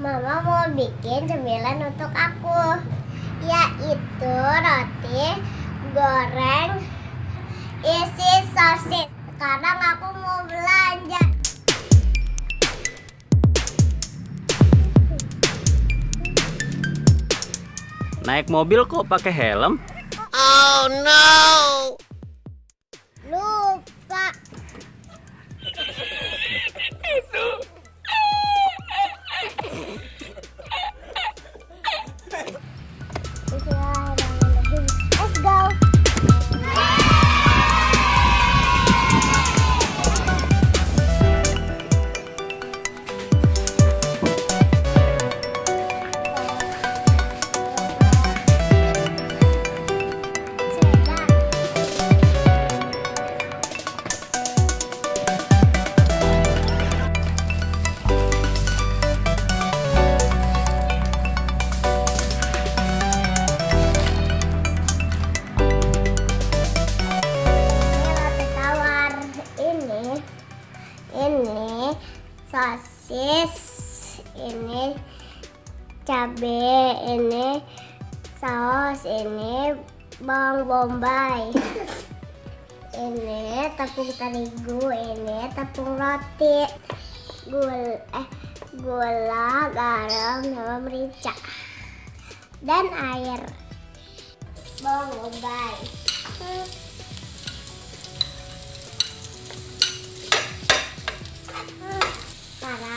Mama mau bikin cemilan untuk aku, yaitu roti goreng isi sosis. Sekarang aku mau belanja. Naik mobil kok pakai helm? Oh no! Lupa. Bismillahirrahmanirrahim. Let's go. Ini sosis, ini cabai, ini saus, ini bawang Bombay, ini tepung terigu, ini tepung roti, gula, garam, sama merica, dan air. Bawang Bombay. Cara